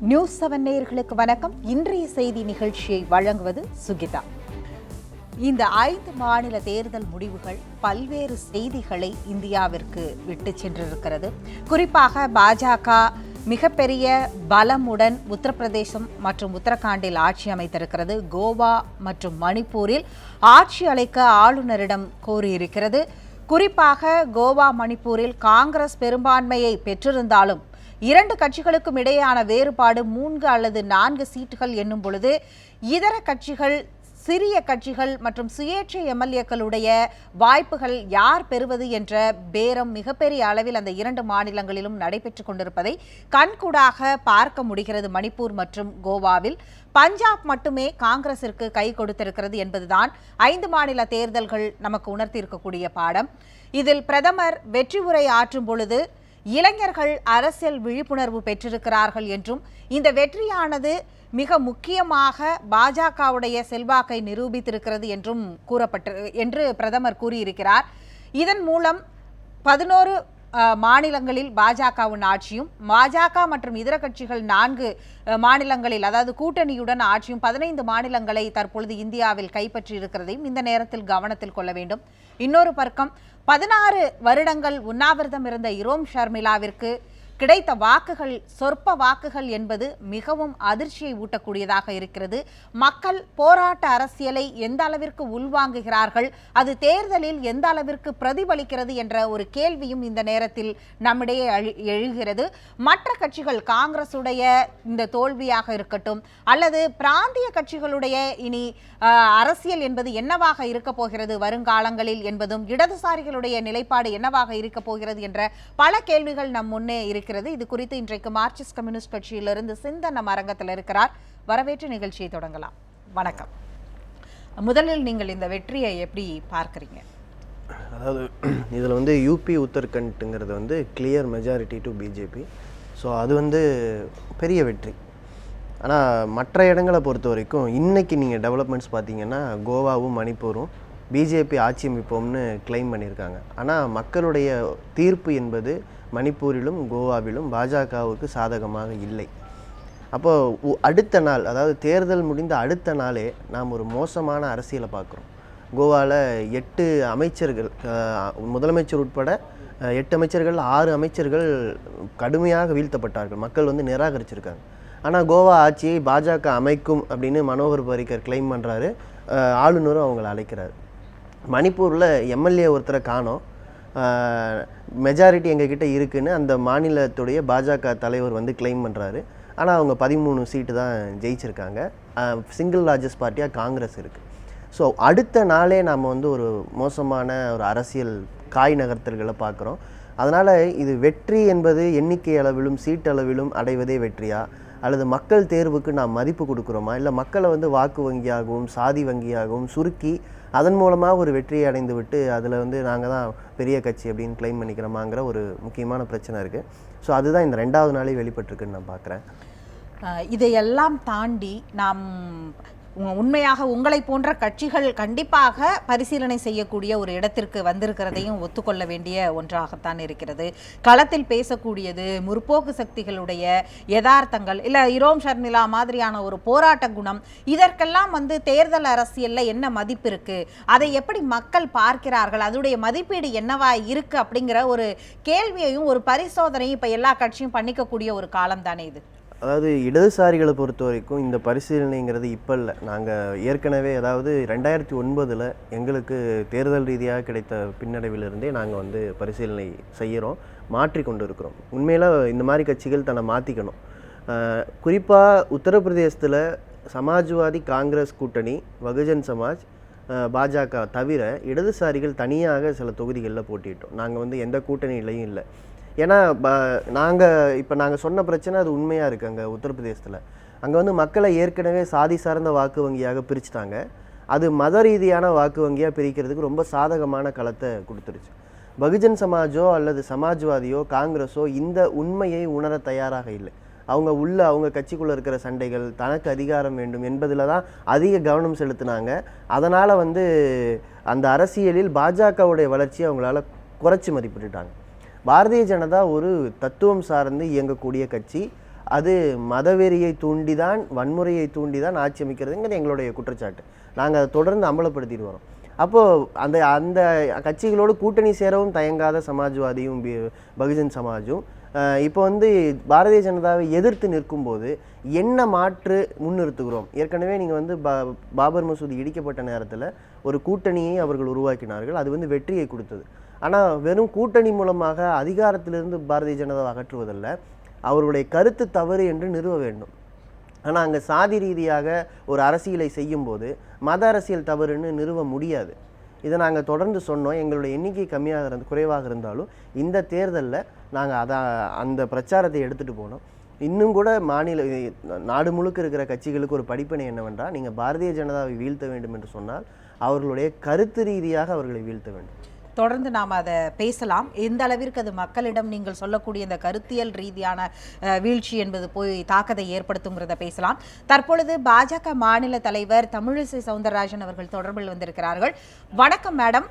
News 7 நேயர்களுக்கு வணக்கம். இன்றைய செய்தி நிகழ்ச்சியை வழங்குவது சுகிதா. இந்த 5 மாநில தேர்தல் முடிவுகள் பல்வேறு செய்திகளை இந்தியாவிற்கு விட்டு சென்றிருக்கிறது. குறிப்பாக பாஜக மிகப்பெரிய பலமுடன் உத்தரப்பிரதேசம் மற்றும் உத்தரகாண்டில் ஆட்சி அமைத்திருக்கிறது. கோவா மற்றும் மணிப்பூரில் ஆட்சி அமைக்க ஆளுநரிடம் கோரியிருக்கிறது. குறிப்பாக கோவா, மணிப்பூரில் காங்கிரஸ் பெரும்பான்மையை பெற்றிருந்தாலும் 2 கட்சிகளுக்கும் இடையேயான வேறுபாடு 3 அல்லது 4 சீட்டுகள் என்னும் பொழுது இதர கட்சிகள், சிறிய கட்சிகள் மற்றும் சுயேட்சை எம்எல்ஏக்களுடைய வாய்ப்புகள் யார் பெறுவது என்ற பேரம் மிகப்பெரிய அளவில் அந்த 2 மாநிலங்களிலும் நடைபெற்றுக் கொண்டிருப்பதை கண்கூடாக பார்க்க முடிகிறது. மணிப்பூர் மற்றும் கோவாவில் பஞ்சாப் மட்டுமே காங்கிரசிற்கு கை கொடுத்திருக்கிறது என்பதுதான் 5 மாநில தேர்தல்கள் நமக்கு உணர்த்தியிருக்கக்கூடிய பாடம். இதில் பிரதமர் வெற்றி உரை ஆற்றும் பொழுது இளைஞர்கள் அரசியல் விழிப்புணர்வு பெற்றிருக்கிறார்கள் என்றும் இந்த வெற்றியானது மிக முக்கியமாக பாஜகவுடைய செல்வாக்கை நிரூபித்திருக்கிறது என்றும் என்று பிரதமர் கூறியிருக்கிறார். இதன் மூலம் 11 மாநிலங்களில் பாஜகவின் ஆட்சியும், பாஜக மற்றும் இதர கட்சிகள் 4 மாநிலங்களில், அதாவது கூட்டணியுடன் ஆட்சியும் 15 மாநிலங்களை தற்பொழுது இந்தியாவில் கைப்பற்றி இருக்கிறதையும் இந்த நேரத்தில் கவனத்தில் கொள்ள வேண்டும். இன்னொரு பக்கம் 16 வருடங்கள் உண்ணாவிரதம் இருந்த இரோம் ஷர்மிளாவிற்கு கிடைத்த வாக்குகள் சொற்ப வாக்குகள் என்பது மிகவும் அதிர்ச்சியை ஊட்டக்கூடியதாக இருக்கிறது. மக்கள் போராட்ட அரசியலை எந்த அளவிற்கு உள்வாங்குகிறார்கள், அது தேர்தலில் எந்த அளவிற்கு பிரதிபலிக்கிறது என்ற ஒரு கேள்வியும் இந்த நேரத்தில் நம்மிடையே எழுகிறது. மற்ற கட்சிகள், காங்கிரசுடைய இந்த தோல்வியாக இருக்கட்டும் அல்லது பிராந்திய கட்சிகளுடைய இனி அரசியல் என்பது என்னவாக இருக்க போகிறது வருங்காலங்களில் என்பதும், இடதுசாரிகளுடைய நிலைப்பாடு என்னவாக இருக்க போகிறது என்ற பல கேள்விகள் நம் முன்னே இருக்கிறது. இது குறித்து இன்றைக்கு மார்க்சிஸ்ட் கம்யூனிஸ்ட் கட்சியிலிருந்து சிந்தன அரங்கத்தில் இருக்கிறார். வரவேற்று நிகழ்ச்சியை தொடங்கலாம். வணக்கம். முதலில் நீங்கள் இந்த வெற்றியை எப்படி பார்க்குறீங்க? அதாவது இதில் யூபி உத்தரகண்ட்ங்கிறது clear majority to BJP. So அது பெரிய வெற்றி. ஆனால் மற்ற இடங்களை பொறுத்த வரைக்கும் இன்றைக்கி நீங்கள் டெவலப்மெண்ட்ஸ் பார்த்தீங்கன்னா கோவாவும் மணிப்பூரும் பிஜேபி ஆட்சி அமைப்போம்னு கிளைம் பண்ணியிருக்காங்க. ஆனால் மக்களுடைய தீர்ப்பு என்பது மணிப்பூரிலும் கோவாவிலும் பாஜகவுக்கு சாதகமாக இல்லை. அப்போது அடுத்த நாள், அதாவது தேர்தல் முடிந்த அடுத்த நாளே நாம் ஒரு மோசமான அரசியலை பார்க்குறோம். கோவாவில் 8 அமைச்சர்கள், முதலமைச்சர் உட்பட 8 அமைச்சர்கள், 6 அமைச்சர்கள் கடுமையாக வீழ்த்தப்பட்டார்கள். மக்கள் நிராகரிச்சிருக்காங்க. ஆனால் கோவா ஆட்சியை பாஜக அமைக்கும் அப்படின்னு மனோகர் பாரிக்கர் கிளைம் பண்ணுறாரு. ஆளுநரும் அவங்களை அழைக்கிறாரு. மணிப்பூரில் எம்எல்ஏ ஒருத்தரை காணோம், மெஜாரிட்டி எங்ககிட்ட இருக்குன்னு அந்த மாநிலத்துடைய பாஜக தலைவர் கிளைம் பண்ணுறாரு. ஆனால் அவங்க 13 சீட்டு தான் ஜெயிச்சிருக்காங்க. சிங்கிள் லார்ஜஸ்ட் பார்ட்டியாக காங்கிரஸ் இருக்குது. ஸோ அடுத்த நாளே நாம் ஒரு மோசமான ஒரு அரசியல் காய் நகர்த்தல்களை பார்க்குறோம். அதனால் இது வெற்றி என்பது எண்ணிக்கை அளவிலும் சீட்டளவிலும் அடைவதே வெற்றியா, அல்லது மக்கள் தேர்வுக்கு நாம் மதிப்பு கொடுக்குறோமா, இல்லை மக்களை வாக்கு வங்கியாகவும் சாதி வங்கியாகவும் சுருக்கி அதன் மூலமாக ஒரு வெற்றியை அடைந்து விட்டு அதில் நாங்கள் தான் பெரிய கட்சி அப்படின்னு கிளைம் பண்ணிக்கிறோமாங்கிற ஒரு முக்கியமான பிரச்சனை இருக்குது. ஸோ அதுதான் இந்த 2வது நாளே வெளிப்பட்டிருக்குன்னு நான் பார்க்குறேன். இதையெல்லாம் தாண்டி நாம் உண்மையாக உங்களை போன்ற கட்சிகள் கண்டிப்பாக பரிசீலனை செய்யக்கூடிய ஒரு இடத்திற்கு வந்திருக்கிறதையும் ஒத்துக்கொள்ள வேண்டிய ஒன்றாகத்தான் இருக்கிறது. களத்தில் பேசக்கூடியது முற்போக்கு சக்திகளுடைய யதார்த்தங்கள், இல்லை இரோம் ஷர்மிளா மாதிரியான ஒரு போராட்ட குணம், இதற்கெல்லாம் தேர்தல் அரசியலில் என்ன மதிப்பு இருக்கு, அதை எப்படி மக்கள் பார்க்கிறார்கள், அதனுடைய மதிப்பீடு என்னவா இருக்கு அப்படிங்கிற ஒரு கேள்வியையும் ஒரு பரிசோதனையும் இப்போ எல்லா கட்சியும் பண்ணிக்கக்கூடிய ஒரு காலம் தானே இது. அதாவது இடதுசாரிகளை பொறுத்த வரைக்கும் இந்த பரிசீலனைங்கிறது இப்போ இல்லை. நாங்கள் ஏற்கனவே, அதாவது 2009 எங்களுக்கு தேர்தல் ரீதியாக கிடைத்த பின்னடைவிலிருந்தே நாங்கள் பரிசீலனை செய்கிறோம், மாற்றி கொண்டு இருக்கிறோம். உண்மையில் இந்த மாதிரி கட்சிகள் தன்னை மாற்றிக்கணும். குறிப்பாக உத்தரப்பிரதேசத்தில் சமாஜ்வாதி காங்கிரஸ் கூட்டணி, பகுஜன் சமாஜ், பாஜக தவிர இடதுசாரிகள் தனியாக சில தொகுதிகளில் போட்டிட்டோம். நாங்கள் எந்த கூட்டணியிலையும் இல்லை. ஏன்னா நாங்கள் சொன்ன பிரச்சனை அது உண்மையாக இருக்குது. அங்கே உத்தரப்பிரதேசத்தில் அங்கே மக்களை ஏற்கனவே சாதி சார்ந்த வாக்கு வங்கியாக பிரிச்சுட்டாங்க. அது மத ரீதியான வாக்கு வங்கியாக பிரிக்கிறதுக்கு ரொம்ப சாதகமான களத்தை கொடுத்துருச்சு. பகுஜன் சமாஜோ அல்லது சமாஜ்வாதியோ காங்கிரஸோ இந்த உண்மையை உணர தயாராக இல்லை. அவங்க கட்சிக்குள்ளே இருக்கிற சண்டைகள், தனக்கு அதிகாரம் வேண்டும் என்பதில் தான் அதிக கவனம் செலுத்தினாங்க. அதனால் அந்த அரசியலில் பாஜகவுடைய வளர்ச்சியை அவங்களால குறைச்சி மதிப்பிட்டுட்டாங்க. பாரதிய ஜனதா ஒரு தத்துவம் சார்ந்து இயங்கக்கூடிய கட்சி. அது மதவெறியை தூண்டிதான், வன்முறையை தூண்டிதான் ஆட்சி அமைக்கிறதுங்கிறது எங்களுடைய குற்றச்சாட்டு. நாங்கள் அதை தொடர்ந்து அமலப்படுத்திட்டு வரோம். அப்போது அந்த அந்த கட்சிகளோடு கூட்டணி சேரவும் தயங்காத சமாஜ்வாதியும் பகுஜன் சமாஜும் இப்போ வந்து பாரதிய ஜனதாவை எதிர்த்து நிற்கும்போது என்ன மாற்று முன்னிறுத்துகிறோம்? ஏற்கனவே நீங்கள் வந்து பாபர் மசூதி இடிக்கப்பட்ட நேரத்தில் ஒரு கூட்டணியை அவர்கள் உருவாக்கினார்கள். அது வந்து வெற்றியை கொடுத்தது. ஆனால் வெறும் கூட்டணி மூலமாக அதிகாரத்திலிருந்து பாரதிய ஜனதாவை அகற்றுவதல்ல, அவருடைய கருத்து தவறு என்று நிறுவ வேண்டும். ஆனால் அங்கே சாதி ரீதியாக ஒரு அரசியலை செய்யும்போது மத அரசியல் தவறுன்னு நிறுவ முடியாது. இதை நாங்கள் தொடர்ந்து சொன்னோம். எங்களுடைய எண்ணிக்கை குறைவாக இருந்தாலும் இந்த தேர்தலில் நாங்கள் அந்த பிரச்சாரத்தை எடுத்துகிட்டு போனோம். இன்னும் கூட நாடு முழுக்க இருக்கிற கட்சிகளுக்கு ஒரு படிப்பினை என்னவென்றால், நீங்கள் பாரதிய ஜனதாவை வீழ்த்த வேண்டும் என்று சொன்னால் அவர்களுடைய கருத்து ரீதியாக அவர்களை வீழ்த்த வேண்டும். தொடர்ந்து நாம் அதை பேசலாம். எந்த அளவிற்கு அது மக்களிடம் நீங்கள் சொல்லக்கூடிய இந்த கருத்தியல் ரீதியான வீழ்ச்சி என்பது போய் தாக்கத்தை ஏற்படுத்துங்கிறத பேசலாம். தற்பொழுது பாஜக மாநில தலைவர் தமிழிசை சவுந்தரராஜன் அவர்கள் தொடர்பில் வந்திருக்கிறார்கள். வணக்கம் மேடம்.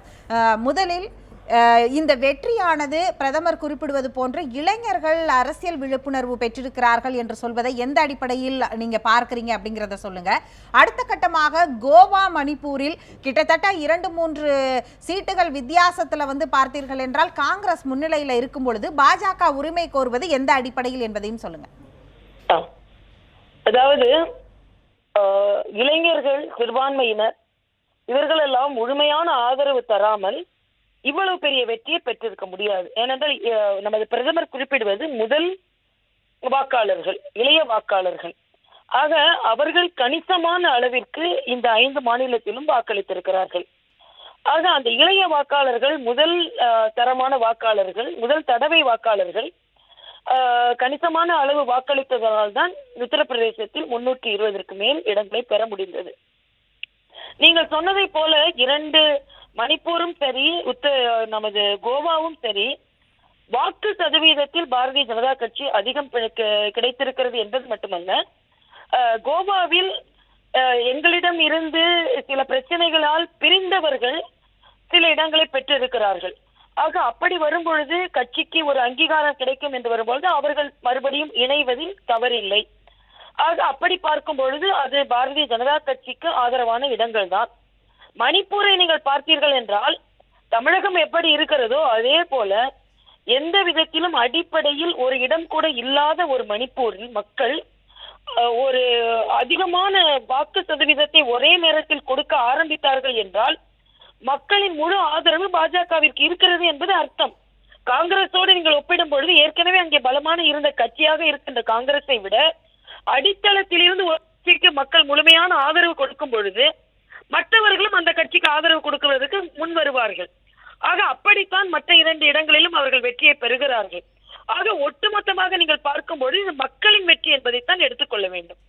முதலில் இந்த வெற்றியானது பிரதமர் குறிப்பிடுவது போன்ற இளைஞர்கள் அரசியல் விழிப்புணர்வு பெற்றிருக்கிறார்கள் என்று சொல்வதை எந்த அடிப்படையில் நீங்க பார்க்கறீங்க அப்படிங்கிறத சொல்லுங்க. அடுத்த கட்டமாக கோவா, மணிப்பூரில் கிட்டத்தட்ட 2-3 சீட்டுகள் வித்தியாசத்துல வந்து பார்த்தீர்கள் என்றால் காங்கிரஸ் முன்னிலையில் இருக்கும் பொழுது பாஜக உரிமை கோருவது எந்த அடிப்படையில் என்பதையும் சொல்லுங்க. அதாவது இளைஞர்கள், சிறுபான்மையினர் இவர்களெல்லாம் முழுமையான ஆதரவு தராமல் இவ்வளவு பெரிய வெற்றியை பெற்றிருக்க முடியாது. ஏனென்றால் நமது பிரதமர் குறிப்பிடுவது முதல் வாக்காளர்கள், இளைய வாக்காளர்கள். ஆக அவர்கள் கணிசமான அளவிற்கு இந்த 5 மாநிலத்திலும் வாக்களித்திருக்கிறார்கள். ஆக அந்த இளைய வாக்காளர்கள் முதல் தரமான வாக்காளர்கள், முதல் தடவை வாக்காளர்கள் கணிசமான அளவு வாக்களித்ததால் தான் உத்தரப்பிரதேசத்தில் 320க்கு மேல் இடங்களை பெற முடிந்தது. நீங்கள் சொன்னதை போல 2 மணிப்பூரும் சரி, நமது கோவாவும் சரி, வாக்கு சதவீதத்தில் பாரதிய ஜனதா கட்சி அதிகம் கிடைத்திருக்கிறது என்பது மட்டுமல்ல, கோவாவில் எங்களிடம் இருந்து சில பிரச்சனைகளால் பிரிந்தவர்கள் சில இடங்களை பெற்றிருக்கிறார்கள். ஆக அப்படி வரும்பொழுது கட்சிக்கு ஒரு அங்கீகாரம் கிடைக்கும் என்று வரும்பொழுது அவர்கள் மறுபடியும் இணைவதில் தவறில்லை. ஆக அப்படி பார்க்கும் பொழுது அது பாரதிய ஜனதா கட்சிக்கு ஆதரவான இடங்கள் தான். மணிப்பூரை நீங்கள் பார்த்தீர்கள் என்றால் தமிழகம் எப்படி இருக்கிறதோ அதே போல எந்த விதத்திலும் அடிப்படையில் ஒரு இடம் கூட இல்லாத ஒரு மணிப்பூரில் மக்கள் ஒரு அதிகமான வாக்கு சதவீதத்தை ஒரே நேரத்தில் கொடுக்க ஆரம்பித்தார்கள் என்றால் மக்களின் முழு ஆதரவு பாஜகவிற்கு இருக்கிறது என்பது அர்த்தம். காங்கிரஸோடு நீங்கள் ஒப்பிடும் பொழுது ஏற்கனவே அங்கே பலமான இருந்த கட்சியாக இருக்கின்ற காங்கிரஸை விட அடித்தளத்தில் இருந்து மக்கள் முழுமையான ஆதரவு கொடுக்கும் பொழுது மற்றவர்களும் அந்த கட்சிக்கு ஆதரவு கொடுக்குவதற்கு முன் வருவார்கள். ஆக அப்படித்தான் மற்ற 2 இடங்களிலும் அவர்கள் வெற்றியை பெறுகிறார்கள். ஆக ஒட்டுமொத்தமாக நீங்கள் பார்க்கும்போது இது மக்களின் வெற்றி என்பதைத்தான் எடுத்துக்கொள்ள வேண்டும்.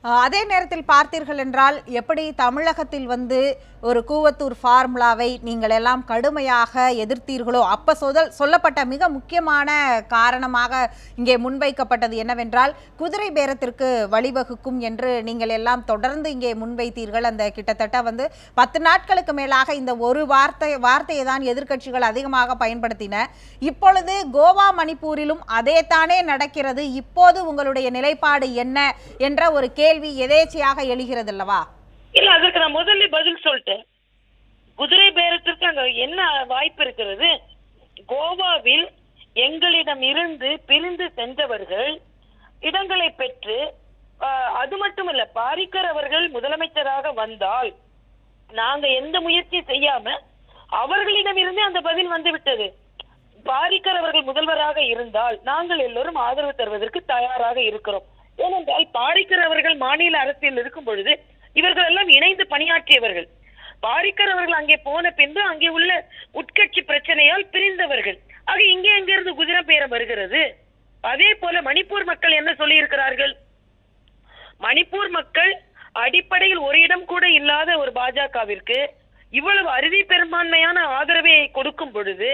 அதே நேரத்தில் பார்த்தீர்கள் என்றால் எப்படி தமிழகத்தில் வந்து ஒரு கூவத்தூர் ஃபார்முலாவை நீங்கள் எல்லாம் கடுமையாக எதிர்த்தீர்களோ, அப்போ சொல்லப்பட்ட மிக முக்கியமான காரணமாக இங்கே முன்வைக்கப்பட்டது என்னவென்றால் குதிரை பேரத்திற்கு வழிவகுக்கும் என்று நீங்கள் எல்லாம் தொடர்ந்து இங்கே முன்வைத்தீர்கள். அந்த கிட்டத்தட்ட வந்து 10 நாட்களுக்கு மேலாக இந்த ஒரு வார்த்தையை தான் எதிர்க்கட்சிகள் அதிகமாக பயன்படுத்தின. இப்பொழுது கோவா, மணிப்பூரிலும் அதே தானே நடக்கிறது. இப்போது உங்களுடைய நிலைப்பாடு என்ன என்ற ஒரு கேள்வி எதேச்சையாக எழுகிறது அல்லவா? இல்ல, அதுக்கு நான் முதல்ல பதில் சொல்லிட்டேன். குதிரை பேரத்திற்கு அங்க என்ன வாய்ப்பு இருக்கிறது? கோவாவில் எங்களிடம் இருந்து பிரிந்து சென்றவர்கள் இடங்களை பெற்று, அது மட்டுமல்ல, பாரிக்கர் அவர்கள் முதலமைச்சராக வந்தால் நாங்க எந்த முயற்சி செய்யாம அவர்களிடம் இருந்தே அந்த பதில் வந்து விட்டது. பாரிக்கர் அவர்கள் முதல்வராக இருந்தால் நாங்கள் எல்லோரும் ஆதரவு தருவதற்கு தயாராக இருக்கிறோம். ஏனென்றால் பாரிக்கர் அவர்கள் மாநில அரசியல் இருக்கும் பொழுது இவர்கள் எல்லாம் இணைந்து பணியாற்றியவர்கள். பாரிக்கர் அவர்கள் அங்கே போன பின்பு அங்கே உள்ள உட்கட்சி பிரச்சனையால் பிரிந்தவர்கள். ஆக இங்கே எங்கிருந்து குதிரை பேரம் வருகிறது? அதே போல மணிப்பூர் மக்கள் என்ன சொல்லி இருக்கிறார்கள்? மணிப்பூர் மக்கள் அடிப்படையில் ஒரு இடம் கூட இல்லாத ஒரு பாஜகவிற்கு இவ்வளவு அறுதி பெரும்பான்மையான ஆதரவை கொடுக்கும் பொழுது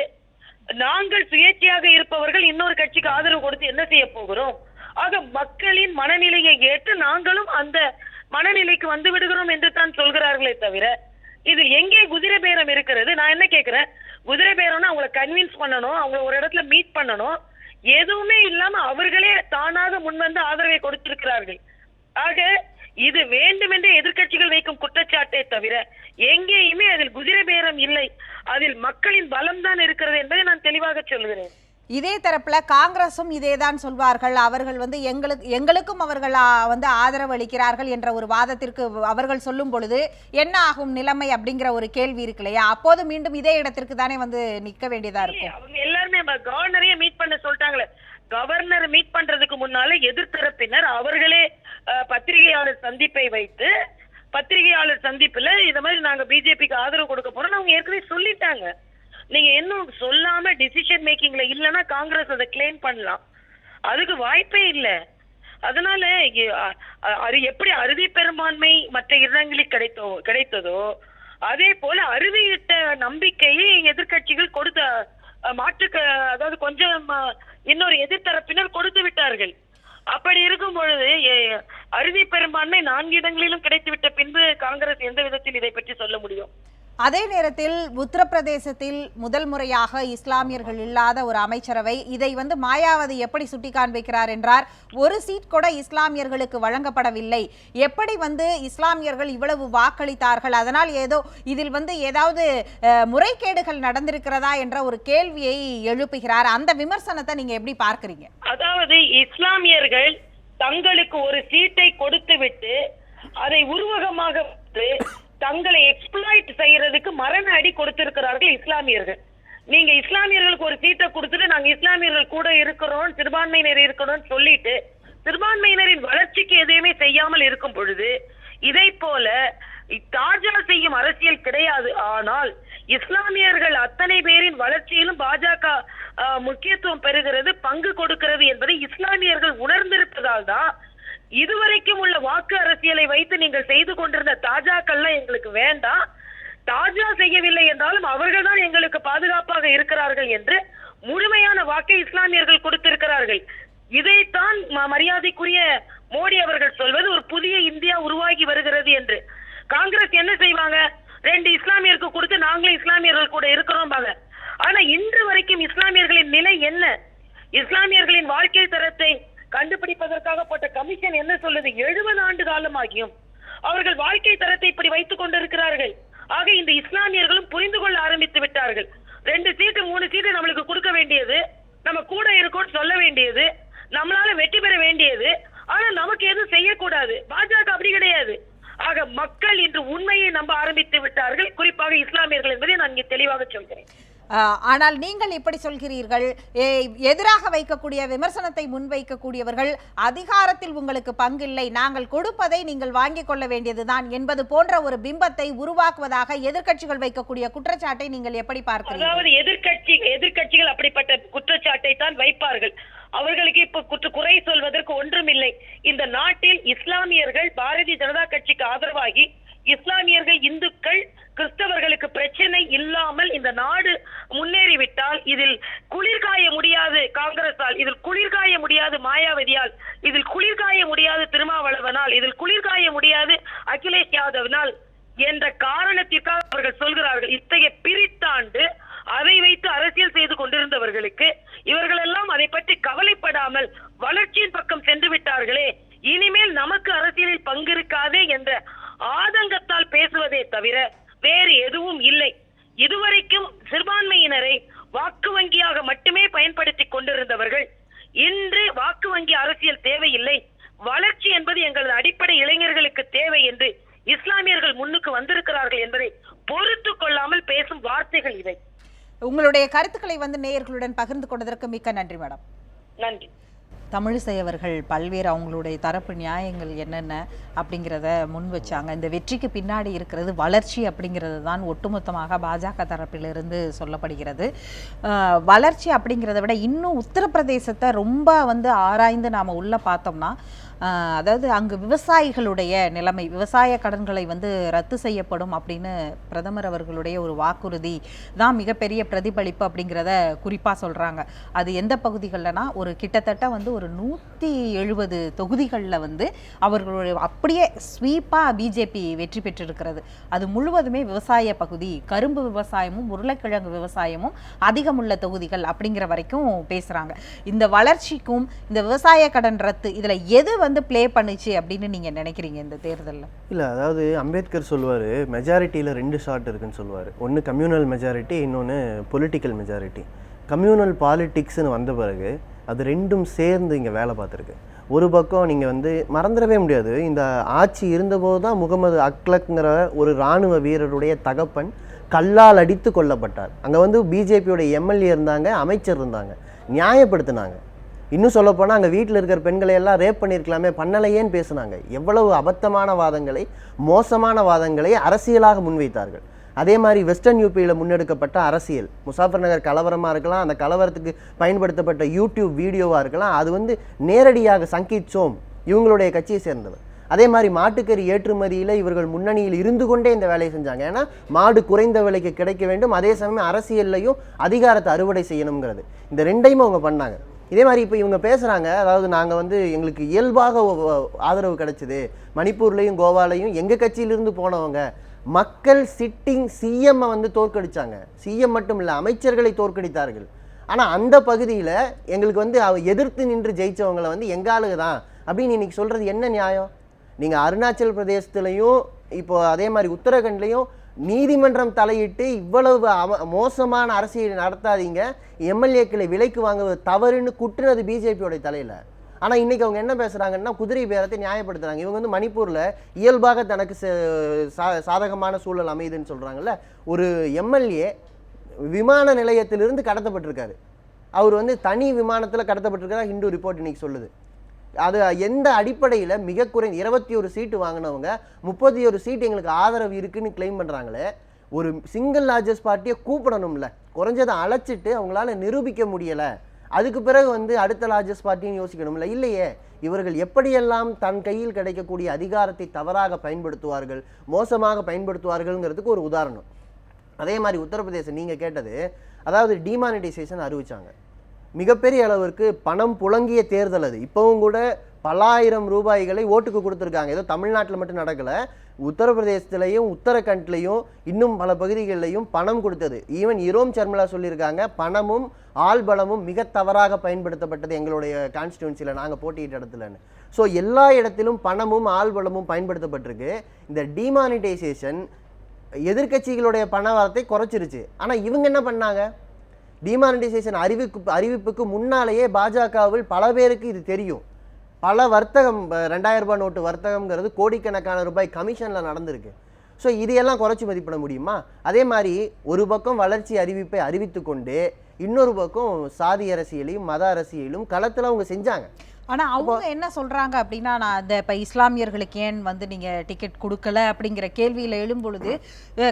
நாங்கள் சுயேட்சையாக இருப்பவர்கள் இன்னொரு கட்சிக்கு ஆதரவு கொடுத்து என்ன செய்ய போகிறோம்? ஆக மக்களின் மனநிலையை ஏற்று நாங்களும் அந்த மனநிலைக்கு வந்து விடுகிறோம் என்று தான் சொல்கிறார்களே தவிர இது எங்கே குதிரை பேரம் இருக்கிறது? நான் என்ன கேட்கிறேன், குதிரை பேரம்னா அவங்களை கன்வின்ஸ் பண்ணணும், அவங்களை ஒரு இடத்துல மீட் பண்ணணும். எதுவுமே இல்லாம அவர்களே தானாக முன்வந்து ஆதரவை கொடுத்திருக்கிறார்கள். ஆக இது வேண்டுமென்றே எதிர்க்கட்சிகள் வைக்கும் குற்றச்சாட்டை தவிர எங்கேயுமே அதில் குதிரை பேரம் இல்லை, அதில் மக்களின் பலம் தான் இருக்கிறது என்பதை நான் தெளிவாக சொல்கிறேன். இதே தரப்புல காங்கிரசும் இதேதான் சொல்வார்கள். அவர்கள் வந்து எங்களுக்கும் அவர்கள் வந்து ஆதரவு அளிக்கிறார்கள் என்ற ஒரு வாதத்திற்கு அவர்கள் சொல்லும் பொழுது என்ன ஆகும் நிலைமை அப்படிங்கிற ஒரு கேள்வி இருக்கு இல்லையா? அப்போது மீண்டும் இதே இடத்திற்கு தானே வந்து நிக்க வேண்டியதா இருக்கும். அவங்க எல்லாருமே கவர்னரையே மீட் பண்ண சொல்லிட்டாங்களே. கவர்னர் மீட் பண்றதுக்கு முன்னால எதிர்த்தரப்பினர் அவர்களே பத்திரிகையாளர் சந்திப்பை வைத்து, பத்திரிகையாளர் சந்திப்புல இத மாதிரி நாங்க பிஜேபிக்கு ஆதரவு கொடுக்க போறோம் அவங்க ஏற்கனவே சொல்லிட்டாங்க. நீங்க இன்னும் சொல்லாம டிசிஷன் மேக்கிங்ல இல்லைன்னா காங்கிரஸ் அதை கிளைம் பண்ணலாம், அதுக்கு வாய்ப்பே இல்லை. அதனால எப்படி அறுதி பெரும்பான்மை மற்ற இடங்களில் கிடைத்ததோ அதே போல அறுதியிட்ட நம்பிக்கையை எதிர்கட்சிகள் கொடுத்த அதாவது கொஞ்சம் இன்னொரு எதிர்த்தரப்பினர் கொடுத்து விட்டார்கள். அப்படி இருக்கும் பொழுது அறுதி பெரும்பான்மை 4 இடங்களிலும் கிடைத்துவிட்ட பின்பு காங்கிரஸ் எந்த விதத்தில் இதை பற்றி சொல்ல முடியும்? அதே நேரத்தில் உத்தரப்பிரதேசத்தில் முதல் முறையாக இஸ்லாமியர்கள் இல்லாத ஒரு அமைச்சரவை. இதை வந்து மாயாவதி எப்படி சுட்டி காண்பிக்கிறார் என்றார், ஒரு சீட் கூட இஸ்லாமியர்களுக்கு வழங்கப்படவில்லை. எப்படி வந்து இஸ்லாமியர்கள் இவ்வளவு வாக்களித்தார்கள், அதனால் ஏதோ இதில் வந்து ஏதாவது முறைகேடுகள் நடந்திருக்கிறதா என்ற ஒரு கேள்வியை எழுப்புகிறார். அந்த விமர்சனத்தை நீங்க எப்படி பார்க்கிறீங்க? அதாவது இஸ்லாமியர்கள் தங்களுக்கு ஒரு சீட்டை கொடுத்துவிட்டு அதை உருவகமாக தங்களை எக்ஸ்ப்ளாய்ட் செய்யறதுக்கு மரண அடி கொடுத்திருக்கிறார்கள் இஸ்லாமியர்கள். நீங்க இஸ்லாமியர்களுக்கு ஒரு சீட்டை கொடுத்துட்டு நாங்க இஸ்லாமியர்கள் கூட இருக்கிறோம், சிறுபான்மையினர் இருக்கிறோம் சொல்லிட்டு சிறுபான்மையினரின் வளர்ச்சிக்கு எதையுமே செய்யாமல் இருக்கும் பொழுது இதை போல தாஜா செய்யும் அரசியல் கிடையாது. ஆனால் இஸ்லாமியர்கள் அத்தனை பேரின் வளர்ச்சியிலும் பாஜக முக்கியத்துவம் பெறுகிறது, பங்கு கொடுக்கிறது என்பதை இஸ்லாமியர்கள் உணர்ந்திருப்பதால் தான் இதுவரைக்கும் உள்ள வாக்கு அரசியலை வைத்து நீங்கள் செய்து கொண்டிருந்த தாஜாக்கள்லாம் எங்களுக்கு வேண்டாம், தாஜா செய்யவில்லை என்றாலும் அவர்கள் தான் எங்களுக்கு பாதுகாப்பாக இருக்கிறார்கள் என்று முழுமையான வாக்கை இஸ்லாமியர்கள் கொடுத்திருக்கிறார்கள். இதைத்தான் மரியாதைக்குரிய மோடி அவர்கள் சொல்வது ஒரு புதிய இந்தியா உருவாகி வருகிறது என்று. காங்கிரஸ் என்ன செய்வாங்க, 2 இஸ்லாமியருக்கு கொடுத்து நாங்களே இஸ்லாமியர்கள் கூட இருக்கிறோம். ஆனா இன்று வரைக்கும் இஸ்லாமியர்களின் நிலை என்ன? இஸ்லாமியர்களின் வாழ்க்கை தரத்தை கண்டுபிடிப்பதற்காக போட்ட கமிஷன் என்ன சொல்லுது? 70 ஆண்டு காலமாகியும் அவர்கள் வாழ்க்கை தரத்தை இப்படி வைத்துக் கொண்டிருக்கிறார்கள். ஆக இந்த இஸ்லாமியர்களும் புரிந்து கொள்ள ஆரம்பித்து விட்டார்கள். 2 சீட்டு 3 சீட்டு நம்மளுக்கு கொடுக்க வேண்டியது, நம்ம கூட இருக்கோம்னு சொல்ல வேண்டியது, நம்மளால வெற்றி பெற வேண்டியது, ஆனா நமக்கு எதுவும் செய்யக்கூடாது. பாஜக அப்படி கிடையாது. ஆக மக்கள் இன்று உண்மையை நம்ப ஆரம்பித்து விட்டார்கள், குறிப்பாக இஸ்லாமியர்கள் என்பதை நான் இங்கே தெளிவாக சொல்கிறேன். ஆனால் நீங்கள் இப்படி சொல்கிறீர்கள், எதிராக வைக்கக்கூடிய விமர்சனத்தை முன்வைக்கக்கூடியவர்கள் அதிகாரத்தில் உங்களுக்கு பங்கில்லை, நாங்கள் கொடுப்பதை நீங்கள் வாங்கிக் கொள்ள வேண்டியதுதான் என்பது போன்ற ஒரு பிம்பத்தை உருவாக்குவதாக எதிர்க்கட்சிகள் வைக்கக்கூடிய குற்றச்சாட்டை நீங்கள் எப்படி பார்க்கிறீர்கள்? அதாவது எதிர்க்கட்சிகள் அப்படிப்பட்ட குற்றச்சாட்டை தான் வைப்பார்கள். அவர்களுக்கு இப்ப குறை சொல்வதற்கு ஒன்றுமில்லை. இந்த நாட்டில் இஸ்லாமியர்கள் பாரதிய ஜனதா கட்சிக்கு ஆதரவாகி இஸ்லாமியர்கள், இந்துக்கள், கிறிஸ்தவர்களுக்கு பிரச்சனை இல்லாமல் இந்த நாடு முன்னேறிவிட்டால் இதில் குளிர்காய முடியாது காங்கிரஸால், இதில் குளிர்காய முடியாது மாயாவதியால், இதில் குளிர்காய முடியாது திருமாவளவனால், இதில் குளிர்காய முடியாது அகிலேஷ் யாதவினால் என்ற காரணத்திற்காக அவர்கள் சொல்கிறார்கள். இத்தகைய பிரித்தாண்டு அதை வைத்து அரசியல் செய்து கொண்டிருந்தவர்களுக்கு இவர்கள் எல்லாம் அதை பற்றி கவலைப்படாமல் வளர்ச்சியின் பக்கம் சென்று விட்டார்களே, இனிமேல் நமக்கு அரசியலில் பங்கு இருக்காதே என்ற ஆதங்கத்தால் பேசுவதே தவிர வேறு எதுவும் இல்லை. இதுவரைக்கும் சிறுபான்மையினரை வாக்கு வங்கியாக மட்டுமே பயன்படுத்தி கொண்டிருந்தவர்கள் இன்று வாக்கு வங்கி அரசியல் தேவையில்லை, வளர்ச்சி என்பது எங்களது அடிப்படை இளைஞர்களுக்கு தேவை என்று இஸ்லாமியர்கள் முன்னுக்கு வந்திருக்கிறார்கள் என்பதை பொறுத்து கொள்ளாமல் பேசும் வார்த்தைகள் இவை. உங்களுடைய கருத்துக்களை வந்து நேயர்களுடன் பகிர்ந்து கொண்டதற்கு மிக்க நன்றி மேடம். நன்றி. தமிழிசை அவர்கள் பல்வேறு அவங்களுடைய தரப்பு நியாயங்கள் என்னென்ன அப்படிங்கிறத முன் வச்சாங்க. இந்த வெற்றிக்கு பின்னாடி இருக்கிறது வளர்ச்சி அப்படிங்கிறது தான் ஒட்டுமொத்தமாக பாஜக தரப்பிலிருந்து சொல்லப்படுகிறது. வளர்ச்சி அப்படிங்கிறத விட இன்னும் உத்தரப்பிரதேசத்தை ரொம்ப வந்து ஆராய்ந்து நாம் உள்ளே பார்த்தோம்னா அதாவது அங்கு விவசாயிகளுடைய நிலைமை, விவசாய கடன்களை வந்து ரத்து செய்யப்படும் அப்படின்னு பிரதமர் அவர்களுடைய ஒரு வாக்குறுதி தான் மிகப்பெரிய பிரதிபலிப்பு அப்படிங்கிறத குறிப்பாக சொல்கிறாங்க. அது எந்த பகுதிகள்லனா ஒரு கிட்டத்தட்ட வந்து ஒரு 170 தொகுதிகளில் வந்து அவர்களுடைய அப்படியே ஸ்வீப்பாக பிஜேபி வெற்றி பெற்றிருக்கிறது. அது முழுவதுமே விவசாய பகுதி, கரும்பு விவசாயமும் உருளைக்கிழங்கு விவசாயமும் அதிகமுள்ள தொகுதிகள் அப்படிங்கிற வரைக்கும் பேசுகிறாங்க. இந்த வளர்ச்சிக்கும் இந்த விவசாய கடன் ரத்து இதில் எது வந்து ப்ளே பண்ணுச்சு அப்படின்னு நீங்கள் நினைக்கிறீங்க இந்த தேர்தலில்? இல்லை, அதாவது அம்பேத்கர் சொல்லுவார், மெஜாரிட்டியில் 2 ஷார்ட் இருக்குன்னு சொல்லுவார். ஒன்று கம்யூனல் மெஜாரிட்டி, இன்னொன்று பொலிட்டிக்கல் மெஜாரிட்டி. கம்யூனல் பாலிட்டிக்ஸ்னு வந்த பிறகு அது ரெண்டும் சேர்ந்து இங்கே வேலை பார்த்துருக்கு. ஒரு பக்கம் நீங்கள் வந்து மறந்துடவே முடியாது, இந்த ஆட்சி இருந்தபோது தான் முகமது அக்லக்ங்கிற ஒரு இராணுவ வீரருடைய தகப்பன் கல்லால் அடித்து கொல்லப்பட்டார். அங்கே வந்து பிஜேபியோட எம்எல்ஏ இருந்தாங்க, அமைச்சர் இருந்தாங்க, நியாயப்படுத்தினாங்க. இன்னும் சொல்லப்போனால் அங்கே வீட்டில் இருக்கிற பெண்களை எல்லாம் ரேப் பண்ணியிருக்கலாமே, பண்ணலையேன்னு பேசுனாங்க. எவ்வளவு அபத்தமான வாதங்களை, மோசமான வாதங்களை அரசியலாக முன்வைத்தார்கள். அதே மாதிரி வெஸ்டர்ன் யூபியில் முன்னெடுக்கப்பட்ட அரசியல், முசாஃபர் நகர் கலவரமாக இருக்கலாம், அந்த கலவரத்துக்கு பயன்படுத்தப்பட்ட யூடியூப் வீடியோவாக இருக்கலாம், அது வந்து நேரடியாக சங்கீத் சோம் இவங்களுடைய கட்சியை சேர்ந்தவர். அதே மாதிரி மாட்டுக்கறி ஏற்றுமதியில் இவர்கள் முன்னணியில் இருந்து கொண்டே இந்த வேலையை செஞ்சாங்க. ஏன்னா மாடு குறைந்த விலைக்கு கிடைக்க வேண்டும், அதே சமயம் அரசியல்லையும் அதிகாரத்தை அறுவடை செய்யணுங்கிறது. இந்த ரெண்டையும் அவங்க பண்ணாங்க. இதே மாதிரி இப்போ இவங்க பேசுகிறாங்க, அதாவது நாங்கள் வந்து எங்களுக்கு இயல்பாக ஆதரவு கிடைச்சிது, மணிப்பூர்லேயும் கோவாலையும் எங்கள் கட்சியிலிருந்து போனவங்க மக்கள் சிட்டிங் சிஎம்மை வந்து தோற்கடித்தாங்க. சிஎம் மட்டும் இல்லை, அமைச்சர்களை தோற்கடித்தார்கள். ஆனால் அந்த பகுதியில் எங்களுக்கு வந்து எதிர்த்து நின்று ஜெயித்தவங்களை வந்து எங்காளுக்கு தான் அப்படின்னு இன்றைக்கி சொல்கிறது என்ன நியாயம்? நீங்கள் அருணாச்சல் பிரதேசத்துலையும் இப்போ அதே மாதிரி உத்தரகண்ட்லேயும் நீதிமன்றம் தலையிட்டு இவ்வளவு மோசமான அரசியல் நடத்தாதீங்க, எம்எல்ஏக்களை விலைக்கு வாங்குவது தவறுன்னு குட்டுனது பிஜேபியோடைய தலையில். ஆனால் இன்றைக்கி அவங்க என்ன பேசுகிறாங்கன்னா குதிரை பேரத்தை நியாயப்படுத்துகிறாங்க. இவங்க வந்து மணிப்பூரில் இயல்பாக தனக்கு சாதகமான சூழல் அமையுதுன்னு சொல்கிறாங்கல்ல. ஒரு எம்எல்ஏ விமான நிலையத்திலிருந்து கடத்தப்பட்டிருக்காரு. அவர் வந்து தனி விமானத்தில் கடத்தப்பட்டிருக்காரு, ஹிந்து ரிப்போர்ட் இன்றைக்கி சொல்லுது. அது எந்த அடிப்படையில் மிக குறைந்த 21 சீட்டு வாங்கினவங்க 31 சீட்டு எங்களுக்கு ஆதரவு இருக்குன்னு கிளைம் பண்ணுறாங்களே. ஒரு சிங்கிள் லார்ஜஸ்ட் பார்ட்டியை கூப்பிடணும்ல, குறைஞ்சதை அழைச்சிட்டு அவங்களால நிரூபிக்க முடியலை, அதுக்கு பிறகு வந்து அடுத்த லார்ஜஸ்ட் பார்ட்டின்னு யோசிக்கணும்ல. இல்லையே, இவர்கள் எப்படியெல்லாம் தன் கையில் கிடைக்கக்கூடிய அதிகாரத்தை தவறாக பயன்படுத்துவார்கள், மோசமாக பயன்படுத்துவார்கள்ங்கிறதுக்கு ஒரு உதாரணம். அதே மாதிரி உத்தரப்பிரதேசம் நீங்கள் கேட்டது, அதாவது டிமானிட்டைசேஷன் அறிவித்தாங்க. மிகப்பெரிய அளவிற்கு பணம் புழங்கிய தேர்தல் அது. இப்போவும் கூட பல ஆயிரம் ரூபாய்களை ஓட்டுக்கு கொடுத்துருக்காங்க. ஏதோ தமிழ்நாட்டில் மட்டும் நடக்கலை, உத்தரப்பிரதேசத்துலையும் உத்தரகண்ட்லையும் இன்னும் பல பகுதிகளிலையும் பணம் கொடுத்தது. ஈவன் இரோம் சர்மிளா சொல்லியிருக்காங்க, பணமும் ஆள்பலமும் மிக தவறாக பயன்படுத்தப்பட்டது எங்களுடைய கான்ஸ்டிடுவன்சியில் நாங்கள் போட்டியிட்ட இடத்துலன்னு. ஸோ எல்லா இடத்திலும் பணமும் ஆள்பலமும் பயன்படுத்தப்பட்டிருக்கு. இந்த டிமானிட்டைசேஷன் எதிர்கட்சிகளுடைய பண வரத்தை குறைச்சிருச்சு. ஆனால் இவங்க என்ன பண்ணாங்க? டிமானிட்டைசேஷன் அறிவிப்புக்கு முன்னாலேயே பாஜகவில் பல பேருக்கு இது தெரியும். பல வர்த்தகம், 2000 ரூபாய் நோட்டு வர்த்தகம்ங்கிறது கோடிக்கணக்கான ரூபாய் கமிஷனில் நடந்திருக்கு. ஸோ இதையெல்லாம் குறைச்சி மதிப்பிட முடியுமா? அதே மாதிரி ஒரு பக்கம் வளர்ச்சி அறிவிப்பை அறிவித்து கொண்டு இன்னொரு பக்கம் சாதி அரசியலையும் மத அரசியலும் களத்தில் அவங்க செஞ்சாங்க. ஆனால் அவங்க என்ன சொல்கிறாங்க அப்படின்னா, நான் இந்த இப்போ இஸ்லாமியர்களுக்கு ஏன் வந்து நீங்கள் டிக்கெட் கொடுக்கல அப்படிங்கிற கேள்வியில் எழும்பொழுது,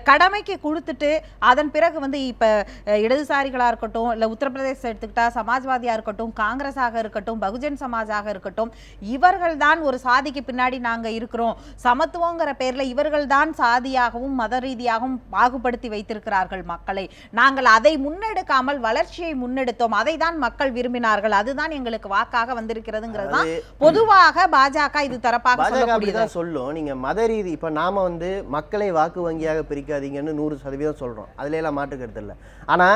கடமைக்கு கொடுத்துட்டு அதன் பிறகு வந்து இப்போ இடதுசாரிகளாக இருக்கட்டும், இல்லை உத்தரப்பிரதேசம் எடுத்துக்கிட்டால் சமாஜ்வாதியாக இருக்கட்டும், காங்கிரஸாக இருக்கட்டும், பகுஜன் சமாஜாக இருக்கட்டும், இவர்கள் தான் ஒரு சாதிக்கு பின்னாடி நாங்கள் இருக்கிறோம், சமத்துவங்கிற பேரில் இவர்கள் தான் சாதியாகவும் மத ரீதியாகவும் பாகுபடுத்தி வைத்திருக்கிறார்கள் மக்களை, நாங்கள் அதை முன்னெடுக்காமல் வளர்ச்சியை முன்னெடுத்தோம், அதை தான் மக்கள் விரும்பினார்கள், அதுதான் எங்களுக்கு வாக்காக வந்திருக்கிறது. பொதுவாக பாஜக இது தரப்பாக சொல்லக்கூடியதான் சொல்லும். நீங்க மத ரீதி இப்ப நாம வந்து மக்களை வாக்கு வங்கியாக பிரிக்காதீங்கன்னு 100% சொல்றோம், அதுல எல்லாம் மாற்று கருத்து இல்லை. ஆனா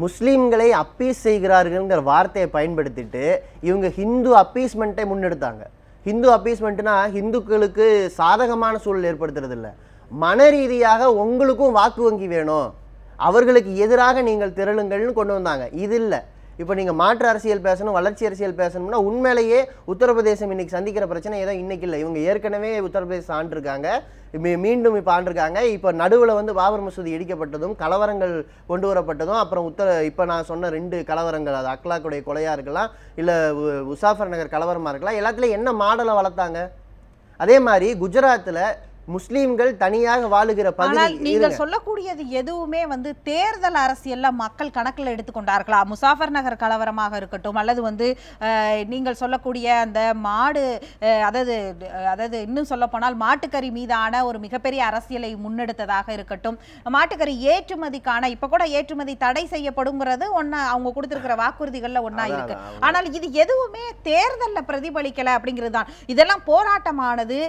முஸ்லீம்களை அப்பீஸ் செய்கிறார்கள்ங்கிற வார்த்தையை பயன்படுத்திட்டு இவங்க ஹிந்து அப்பீஸ்மெண்ட்டை முன்னெடுத்தாங்க. ஹிந்து அப்பீஸ்மெண்ட்னா ஹிந்துக்களுக்கு சாதகமான சூழல் ஏற்படுத்துறது இல்லை, மன ரீதியாக உங்களுக்கும் வாக்கு வங்கி வேணும், அவர்களுக்கு எதிராக நீங்கள் திரளுங்கள்னு கொண்டு வந்தாங்க. இது இல்லை. இப்போ நீங்கள் மாற்று அரசியல் பேசணும், வளர்ச்சி அரசியல் பேசணும்னா உண்மையிலேயே உத்தரப்பிரதேசம் இன்னைக்கு சந்திக்கிற பிரச்சனை ஏதோ இன்னைக்கு இல்லை. இவங்க ஏற்கனவே உத்தரப்பிரதேசம் ஆண்டிருக்காங்க, மீண்டும் இப்போ ஆண்டிருக்காங்க. இப்போ நடுவில் வந்து பாபர் மசூதி இடிக்கப்பட்டதும் கலவரங்கள் கொண்டு வரப்பட்டதும், அப்புறம் இப்போ நான் சொன்ன 2 கலவரங்கள், அது அக்லாக்குடைய கொலையாக இருக்கலாம், இல்லை முசாஃபர் நகர் கலவரமாக இருக்கலாம், எல்லாத்துலேயும் என்ன மாடலை வளர்த்தாங்க? அதே மாதிரி குஜராத்தில் முஸ்லீம்கள் தனியாக வாழுகிற பகுதி. ஆனால் நீங்கள் சொல்லக்கூடியது எதுவுமே வந்து தேர்தல் அரசியல்ல மக்கள் கணக்கில் எடுத்துக்கொண்டார்களா? முசாஃபர் நகர் கலவரமாக இருக்கட்டும், அல்லது நீங்கள் சொல்லக்கூடிய அந்த மாடு, அதாவது இன்னும் சொல்ல போனால் மாட்டுக்கறி மீதான ஒரு மிகப்பெரிய அரசியலை முன்னெடுத்ததாக இருக்கட்டும், மாட்டுக்கறி ஏற்றுமதிக்கான இப்ப கூட ஏற்றுமதி தடை செய்யப்படுங்கிறது ஒன்னா அவங்க கொடுத்திருக்கிற வாக்குறுதிகள்ல ஒன்னா இருக்கு. ஆனால் இது எதுவுமே தேர்தல்ல பிரதிபலிக்கல அப்படிங்கிறது தான். இதெல்லாம் போராட்டமானது,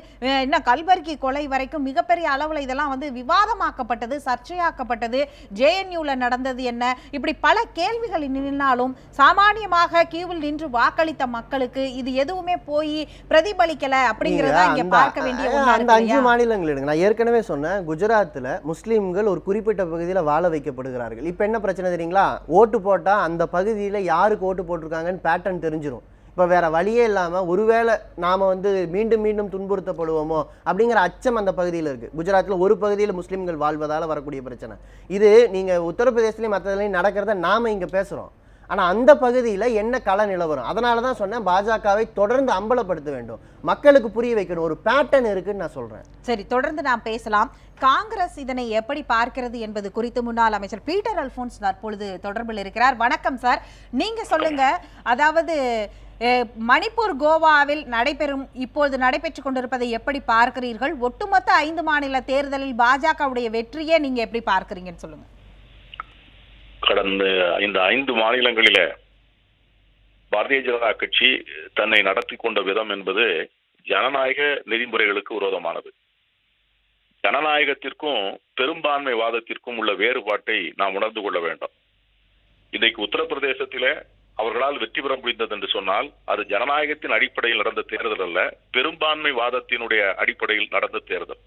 இன்னும் கல்வர்கி கொலை வரைக்கும் மிகப்பெரிய அளவுல இதெல்லாம் வந்து விவாதமாக்கப்பட்டது, சர்ச்சையாக்கப்பட்டது. JNUல நடந்தது என்ன, இப்படி பல கேள்விகள் நின்னாலும் சாமானியமாக கியூவில் நின்று வாக்களித்த மக்களுக்கு இது எதுவுமே போய் பிரதிபலிக்கல அப்படிங்கறத இங்க பார்க்க வேண்டிய ஒண்ணா அந்த 5 மாநிலங்கள் எடுங்க. நான் ஏற்கனவே சொன்னேன், குஜராத்ல முஸ்லீம்கள் ஒரு குறிப்பிட்ட பகுதியில் வாழ வைக்கப்படுகிறார்கள். இப்போ என்ன பிரச்சனை தெரியுங்களா? ஓட்டு போட்டா அந்த பகுதியில் யாருக்கு ஓட்டு போட்டிருக்காங்கன்னு பேட்டர்ன் தெரிஞ்சிடும். இப்போ வேற வழியே இல்லாமல் ஒருவேளை நாம் வந்து மீண்டும் மீண்டும் துன்புறுத்தப்படுவோமோ அப்படிங்கிற அச்சம் அந்த பகுதியில் இருக்குது. குஜராத்தில் ஒரு பகுதியில் முஸ்லீம்கள் வாழ்வதால் வரக்கூடிய பிரச்சனை இது. நீங்கள் உத்தரப்பிரதேசத்துலேயும் மற்றதுலையும் நடக்கிறத நாம் இங்கே பேசுகிறோம். ஆனால் அந்த பகுதியில் என்ன கள நிலவரம், அதனால தான் சொன்னேன் பாஜகவை தொடர்ந்து அம்பலப்படுத்த வேண்டும், மக்களுக்கு புரிய வைக்கணும். ஒரு பேட்டர்ன் இருக்குன்னு நான் சொல்கிறேன். சரி, தொடர்ந்து நாம் பேசலாம். காங்கிரஸ் இதனை எப்படி பார்க்கிறது என்பது குறித்து முன்னாள் அமைச்சர் பீட்டர் அல்போன்ஸ் தற்பொழுது தொடர்பில் இருக்கிறார். வணக்கம் சார், நீங்க சொல்லுங்க. அதாவது மணிப்பூர், கோவாவில் இப்பொழுது நடைபெற்றுக் கொண்டிருப்பதை எப்படி பார்க்கிறீர்கள்? ஒட்டுமொத்த 5 மாநில தேர்தலில் பாஜகவுடைய வெற்றியே நீங்க எப்படி பார்க்கிறீங்கன்னு சொல்லுங்க. கடந்த இந்த 5 மாநிலங்களில பாரதிய ஜனதா கட்சி தன்னை நடத்தி கொண்ட விதம் என்பது ஜனநாயக நெறிமுறைகளுக்கு விரோதமானது. ஜனநாயகத்திற்கும் பெரும்பான்மைவாதத்திற்கும் உள்ள வேறுபாட்டை நாம் உணர்ந்து கொள்ள வேண்டும். இன்றைக்கு உத்தரப்பிரதேசத்தில அவர்களால் வெற்றி பெற முடிந்தது என்று சொன்னால் அது ஜனநாயகத்தின் அடிப்படையில் நடந்த தேர்தல் அல்ல, பெரும்பான்மைவாதத்தினுடைய அடிப்படையில் நடந்த தேர்தல்.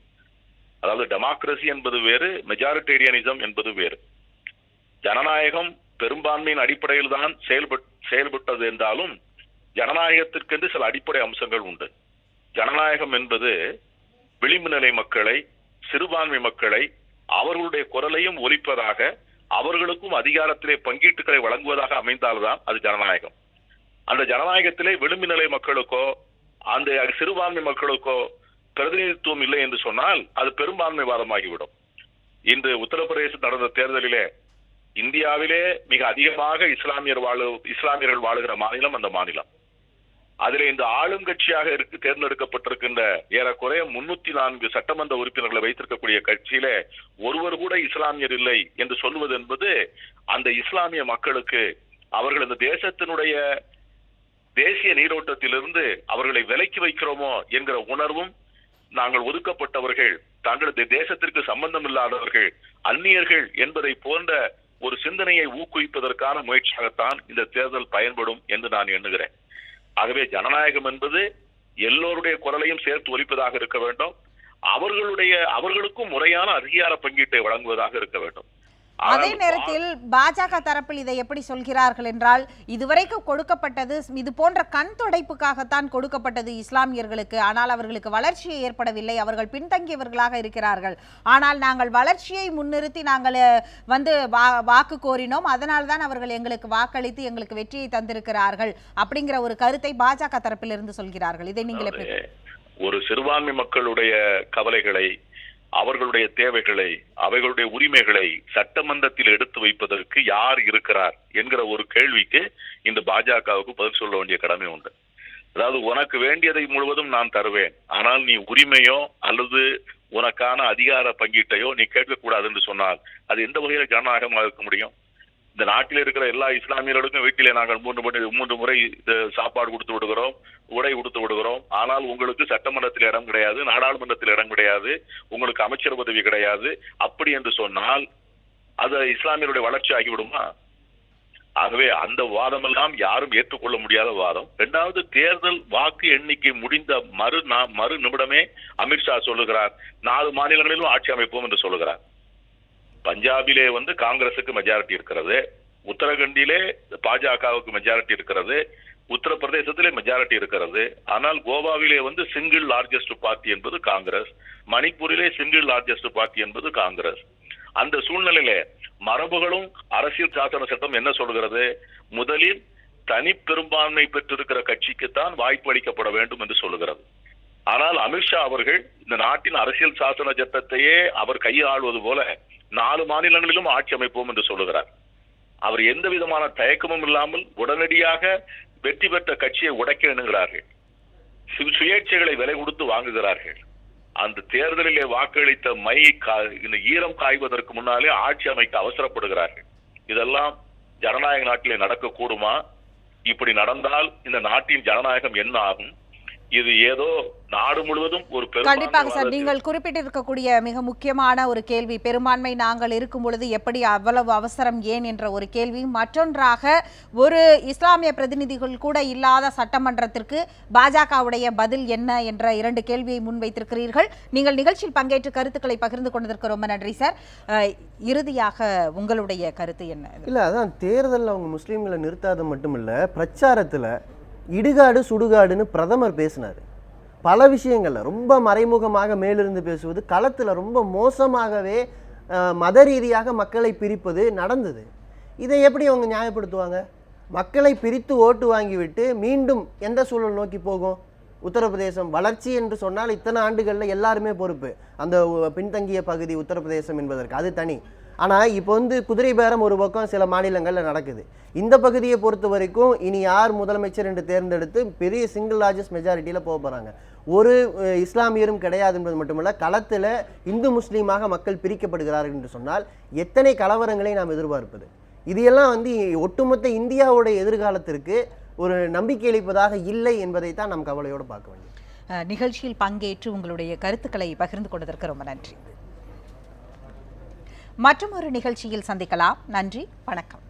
அதாவது டெமோக்ரசி என்பது வேறு, மெஜாரிட்டேரியனிசம் என்பது வேறு. ஜனநாயகம் பெரும்பான்மையின் அடிப்படையில் தான் செயல்பட்டது என்றாலும் ஜனநாயகத்திற்கென்று சில அடிப்படை அம்சங்கள் உண்டு. ஜனநாயகம் என்பது விளிம்பு நிலை மக்களை, சிறுபான்மை மக்களை, அவர்களுடைய குரலையும் ஒலிப்பதாக, அவர்களுக்கும் அதிகாரத்திலே பங்கீட்டுகளை வழங்குவதாக அமைந்தால்தான் அது ஜனநாயகம். அந்த ஜனநாயகத்திலே விளிம்பு நிலை மக்களுக்கோ அந்த சிறுபான்மை மக்களுக்கோ பிரதிநிதித்துவம் இல்லை என்று சொன்னால் அது பெரும்பான்மைவாதமாகிவிடும். இன்று உத்தரப்பிரதேசத்தில் நடந்த தேர்தலிலே இந்தியாவிலே மிக அதிகமாக இஸ்லாமியர்கள் வாழுகிற மாநிலம் அந்த மாநிலம். அதிலே இந்த ஆளும் கட்சியாக தேர்ந்தெடுக்கப்பட்டிருக்கின்ற ஏறக்குறைய 304 சட்டமன்ற உறுப்பினர்களை வைத்திருக்கக்கூடிய கட்சியிலே ஒருவர் கூட இஸ்லாமியர் இல்லை என்று சொல்வது என்பது அந்த இஸ்லாமிய மக்களுக்கு அவர்கள் இந்த தேசத்தினுடைய தேசிய நீரோட்டத்திலிருந்து அவர்களை விலக்கி வைக்கிறோமோ என்கிற உணர்வும், நாங்கள் ஒதுக்கப்பட்டவர்கள், தங்களது தேசத்திற்கு சம்பந்தம் இல்லாதவர்கள், அந்நியர்கள் என்பதை போன்ற ஒரு சிந்தனையை ஊக்குவிப்பதற்கான முயற்சியாகத்தான் இந்த தேர்தல் பயன்படும் என்று நான் எண்ணுகிறேன். ஆகவே ஜனநாயகம் என்பது எல்லோருடைய குரலையும் சேர்த்து ஒலிப்பதாக இருக்க வேண்டும், அவர்களுக்கும் முறையான அதிகார பங்கீட்டை வழங்குவதாக இருக்க வேண்டும். அதே நேரத்தில் பாஜக தரப்பில் இதை எப்படி சொல்கிறார்கள் என்றால், இதுவரைக்கும் கொடுக்கப்பட்டது இது போன்ற கண் துடைப்புக்காகத்தான் கொடுக்கப்பட்டது இஸ்லாமியர்களுக்கு, ஆனால் அவர்களுக்கு வளர்ச்சியை ஏற்படவில்லை, அவர்கள் பின்தங்கியவர்களாக இருக்கிறார்கள். ஆனால் நாங்கள் வளர்ச்சியை முன்னிறுத்தி நாங்கள் வாக்கு கோரினோம், அதனால் தான் அவர்கள் எங்களுக்கு வாக்களித்து எங்களுக்கு வெற்றியை தந்திருக்கிறார்கள் அப்படிங்கிற ஒரு கருத்தை பாஜக தரப்பிலிருந்து சொல்கிறார்கள். இதை நீங்கள் எப்படி? ஒரு சிறுபான்மை மக்களுடைய கவலைகளை, அவர்களுடைய தேவைகளை, அவைகளுடைய உரிமைகளை சட்டமன்றத்தில் எடுத்து வைப்பதற்கு யார் இருக்கிறார் என்கிற ஒரு கேள்விக்கு இந்த பாஜகவுக்கு பதில் சொல்ல வேண்டிய கடமை உண்டு. அதாவது உனக்கு வேண்டியதை முழுவதும் நான் தருவேன், ஆனால் நீ உரிமையோ அல்லது உனக்கான அதிகார பங்கீட்டையோ நீ கேட்கக்கூடாது என்று சொன்னால் அது எந்த வகையில ஜனநாயகமாக இருக்க முடியும்? இந்த நாட்டில் இருக்கிற எல்லா இஸ்லாமியர்களுக்கும் வீட்டிலே நாங்கள் 3 முறை சாப்பாடு கொடுத்து விடுகிறோம், உடை கொடுத்து விடுகிறோம். ஆனால் உங்களுக்கு சட்டமன்றத்தில் இடம் கிடையாது, நாடாளுமன்றத்தில் இடம் கிடையாது, உங்களுக்கு அமைச்சர் பதவி கிடையாது. அப்படி என்று சொன்னால் அது இஸ்லாமியருடைய வளர்ச்சி ஆகிவிடுமா? ஆகவே அந்த வாதமெல்லாம் யாரும் ஏற்றுக்கொள்ள முடியாத வாதம். 2வது, தேர்தல் வாக்கு எண்ணிக்கை முடிந்த மறு நிமிடமே அமித்ஷா சொல்லுகிறார் 4 மாநிலங்களிலும் ஆட்சி அமைப்போம் என்று சொல்லுகிறார். பஞ்சாபிலே காங்கிரசுக்கு மெஜாரிட்டி இருக்கிறது, உத்தரகண்டிலே பாஜகவுக்கு மெஜாரிட்டி இருக்கிறது, உத்தரப்பிரதேசத்திலே மெஜாரிட்டி இருக்கிறது. ஆனால் கோவாவிலே சிங்கிள் லார்ஜஸ்ட் பார்ட்டி என்பது காங்கிரஸ், மணிப்பூரிலே சிங்கிள் லார்ஜஸ்ட் பார்ட்டி என்பது காங்கிரஸ். அந்த சூழ்நிலையிலே மரபுகளும் அரசியல் சாசன சட்டம் என்ன சொல்கிறது? முதலில் தனி பெரும்பான்மை பெற்றிருக்கிற கட்சிக்குத்தான் வாய்ப்பு அளிக்கப்பட வேண்டும் என்று சொல்லுகிறது. ஆனால் அமித்ஷா அவர்கள் இந்த நாட்டின் அரசியல் சாசன சட்டத்தையே அவர் கையாளுவது போல 4 மாநிலங்களிலும் ஆட்சி அமைப்போம் என்று சொல்லுகிறார். அவர் எந்த விதமான தயக்கமும் இல்லாமல் உடனடியாக வெற்றி பெற்ற கட்சியை உடைக்க எண்ணுகிறார்கள். சுயேட்சைகளை விலை கொடுத்து வாங்குகிறார்கள். அந்த தேர்தலிலே வாக்களித்த ஈரம் காய்வதற்கு முன்னாலே ஆட்சி அமைக்க அவசரப்படுகிறார்கள். இதெல்லாம் ஜனநாயக நாட்டிலே நடக்கக்கூடுமா? இப்படி நடந்தால் இந்த நாட்டின் ஜனநாயகம் என்ன ஆகும்? இது ஏதோ நாடு முழுவதும் ஒரு கண்டிப்பாக சார், நீங்கள் குறிப்பிட்டிருக்கக்கூடிய மிக முக்கியமான ஒரு கேள்வி, பெரும்பான்மை நாங்கள் இருக்கும் பொழுது எப்படி அவ்வளவு அவசரம் ஏன் என்ற ஒரு கேள்வி. மற்றொன்றாக, ஒரு இஸ்லாமிய பிரதிநிதிகள் கூட இல்லாத சட்டமன்றத்திற்கு பாஜகவுடைய பதில் என்ன என்ற 2 கேள்வியை முன்வைத்திருக்கிறீர்கள். நீங்கள் நிகழ்ச்சியில் பங்கேற்று கருத்துக்களை பகிர்ந்து கொண்டதற்கு ரொம்ப நன்றி சார். இறுதியாக உங்களுடைய கருத்து என்ன? இல்லை, அதான் தேர்தலில் அவங்க முஸ்லீம்களை நிறுத்தாத மட்டும் இல்லை, பிரச்சாரத்தில் இடுகாடு சுடுகாடுன்னு பிரதமர் பேசினார். பல விஷயங்கள்ல ரொம்ப மறைமுகமாக மேலிருந்து பேசுவது, களத்தில் ரொம்ப மோசமாகவே மத ரீதியாக மக்களை பிரிப்பது நடந்தது. இதை எப்படி அவங்க நியாயப்படுத்துவாங்க? மக்களை பிரித்து ஓட்டு வாங்கிவிட்டு மீண்டும் எந்த சூழல் நோக்கி போகும்? உத்தரப்பிரதேசம் வளர்ச்சி என்று சொன்னால் இத்தனை ஆண்டுகளில் எல்லாருமே பொறுப்பு, அந்த பின்தங்கிய பகுதி உத்தரப்பிரதேசம் என்பதற்கு அது தனி. ஆனால் இப்போ குதிரை பேரம் ஒரு பக்கம் சில மாநிலங்களில் நடக்குது. இந்த பகுதியை பொறுத்த வரைக்கும் இனி யார் முதலமைச்சர் என்று தேர்ந்தெடுத்து பெரிய சிங்கிள் லார்ஜஸ்ட் மெஜாரிட்டியில் போக போகிறாங்க. ஒரு இஸ்லாமியரும் கிடையாது என்பது மட்டுமல்ல, களத்தில் இந்து முஸ்லீமாக மக்கள் பிரிக்கப்படுகிறார்கள் என்று சொன்னால் எத்தனை கலவரங்களை நாம் எதிர்பார்ப்பது? இது எல்லாம் ஒட்டுமொத்த இந்தியாவுடைய எதிர்காலத்திற்கு ஒரு நம்பிக்கை அளிப்பதாக இல்லை என்பதை தான் நாம் கவலையோடு பார்க்க வேண்டும். நிகழ்ச்சியில் பங்கேற்று உங்களுடைய கருத்துக்களை பகிர்ந்து கொண்டதற்கு ரொம்ப நன்றி. மற்றும் ஒரு நிகழ்ச்சியில் சந்திக்கலாம். நன்றி, வணக்கம்.